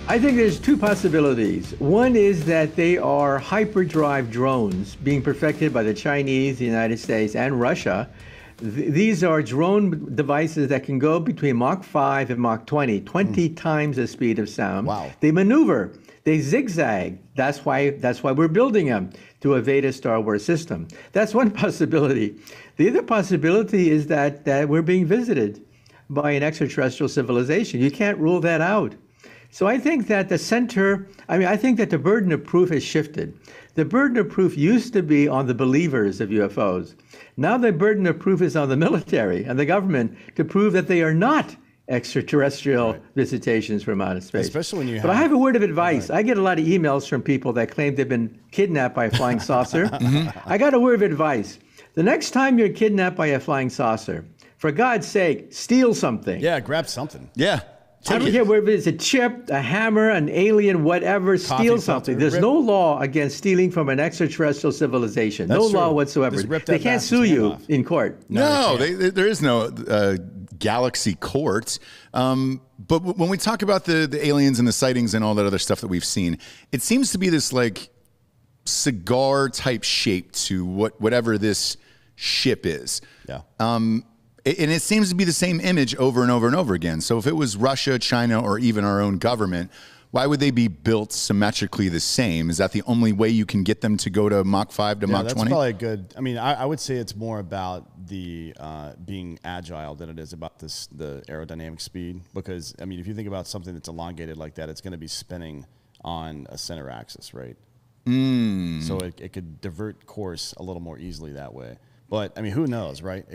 I think there's two possibilities. One is that they are hyperdrive drones being perfected by the Chinese, the United States, and Russia. These are drone devices that can go between Mach 5 and Mach 20, 20 times the speed of sound. Wow. They maneuver, they zigzag. That's why we're building them, to evade a Star Wars system. That's one possibility. The other possibility is that we're being visited by an extraterrestrial civilization. You can't rule that out. So I think that I think that the burden of proof has shifted. The burden of proof used to be on the believers of UFOs. Now the burden of proof is on the military and the government to prove that they are not extraterrestrial visitations from outer space. Especially when you But I have a word of advice. I get a lot of emails from people that claim they've been kidnapped by a flying saucer. I got a word of advice. The next time you're kidnapped by a flying saucer, for God's sake, steal something. Yeah, grab something. Yeah. I don't care whether it's a chip, a hammer, an alien, whatever, steal something. There's no law against stealing from an exterrestrial civilization. No law whatsoever. They can't sue you in court. No, there is no galaxy court. But when we talk about the aliens and the sightings and all that other stuff that we've seen, it seems to be this like cigar type shape to whatever this ship is. Yeah. And it seems to be the same image over and over and over again. So if it was Russia, China, or even our own government, why would they be built symmetrically the same? Is that the only way you can get them to go to Mach 5 to Mach 20? That's probably a good. I mean, I would say it's more about the being agile than it is about the aerodynamic speed. Because, I mean, if you think about something that's elongated like that, it's going to be spinning on a center axis, right? So it could divert course a little more easily that way. But, I mean, who knows, right?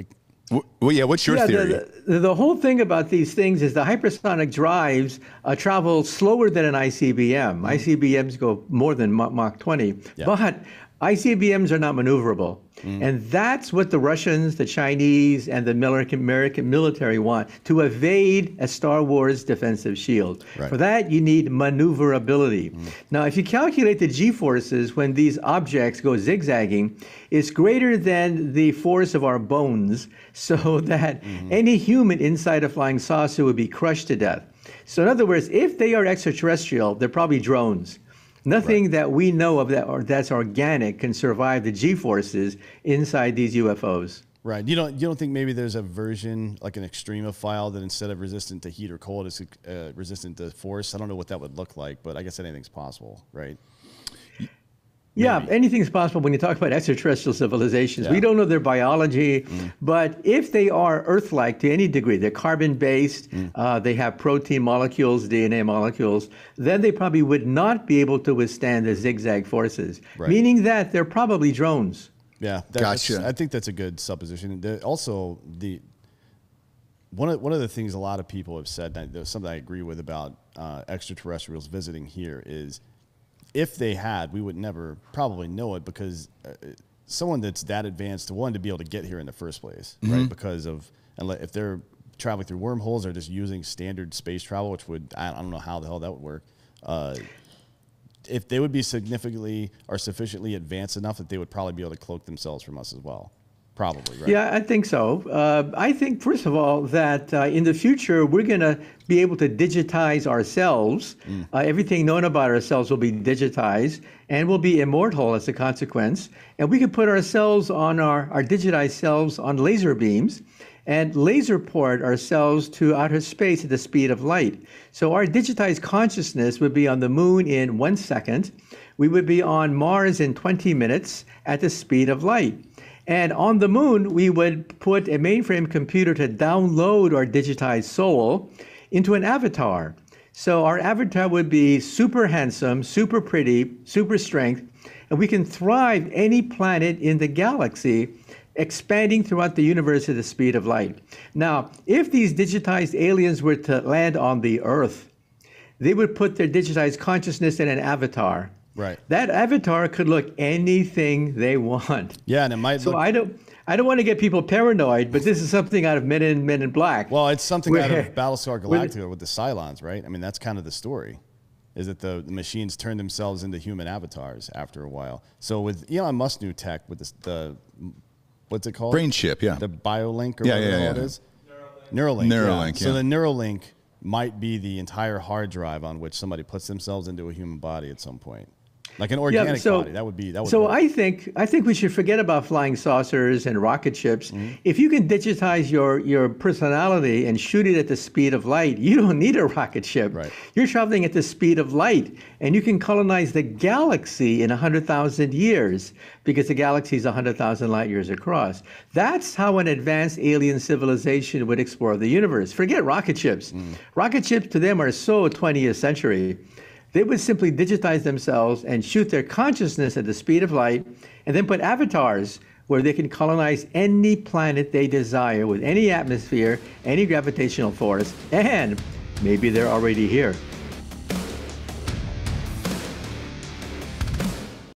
Well, yeah, what's your theory? The whole thing about these things is the hypersonic drives travel slower than an ICBM. ICBMs go more than Mach 20, but ICBMs are not maneuverable. And that's what the Russians, the Chinese, and the American military want, to evade a Star Wars defensive shield. For that, you need maneuverability. Now, if you calculate the G-forces when these objects go zigzagging, it's greater than the force of our bones, so that any human inside a flying saucer would be crushed to death. So in other words, if they are extraterrestrial, they're probably drones. Nothing that we know of that's organic can survive the G-forces inside these UFOs. Right. You don't think maybe there's a version, like an extremophile, that instead of resistant to heat or cold, is resistant to force? I don't know what that would look like, but I guess anything's possible, right? Yeah, anything's possible when you talk about extraterrestrial civilizations. We don't know their biology, but if they are Earth-like to any degree, they're carbon-based, they have protein molecules, DNA molecules, then they probably would not be able to withstand the zigzag forces, meaning that they're probably drones. Yeah, gotcha. I think that's a good supposition. Also, one of the things a lot of people have said, and there's something I agree with about extraterrestrials visiting here, is if they had, we would never probably know it, because someone that's that advanced to be able to get here in the first place, right? Because of, if they're traveling through wormholes or just using standard space travel, which would, I don't know how the hell that would work. If they would be significantly or sufficiently advanced enough that they would probably be able to cloak themselves from us as well. Probably, right? Yeah, I think so. I think, first of all, that in the future, we're going to be able to digitize ourselves. Everything known about ourselves will be digitized, and we'll be immortal as a consequence. And we can put ourselves on our digitized selves on laser beams and laser port ourselves to outer space at the speed of light. So our digitized consciousness would be on the moon in 1 second. We would be on Mars in 20 minutes at the speed of light. And on the moon, we would put a mainframe computer to download our digitized soul into an avatar. So our avatar would be super handsome, super pretty, super strength, and we can thrive any planet in the galaxy, expanding throughout the universe at the speed of light. Now, if these digitized aliens were to land on the Earth, they would put their digitized consciousness in an avatar. Right. That avatar could look anything they want. Yeah, and it might. So I don't want to get people paranoid, but this is something out of Men in Black. Well, it's something out of Battlestar Galactica with the Cylons, right? I mean, that's kind of the story, is that the machines turn themselves into human avatars after a while. So with Elon Musk's new tech, with the what's it called? Brain chip, yeah. The BioLink or whatever it is. Neuralink. Neuralink, So the Neuralink might be the entire hard drive on which somebody puts themselves into a human body at some point. Like an organic body, that would So work. I think we should forget about flying saucers and rocket ships. If you can digitize your personality and shoot it at the speed of light, you don't need a rocket ship. Right. You're traveling at the speed of light, and you can colonize the galaxy in 100,000 years because the galaxy is 100,000 light years across. That's how an advanced alien civilization would explore the universe. Forget rocket ships. Rocket ships to them are so 20th century. They would simply digitize themselves and shoot their consciousness at the speed of light, and then put avatars where they can colonize any planet they desire with any atmosphere, any gravitational force, and maybe they're already here.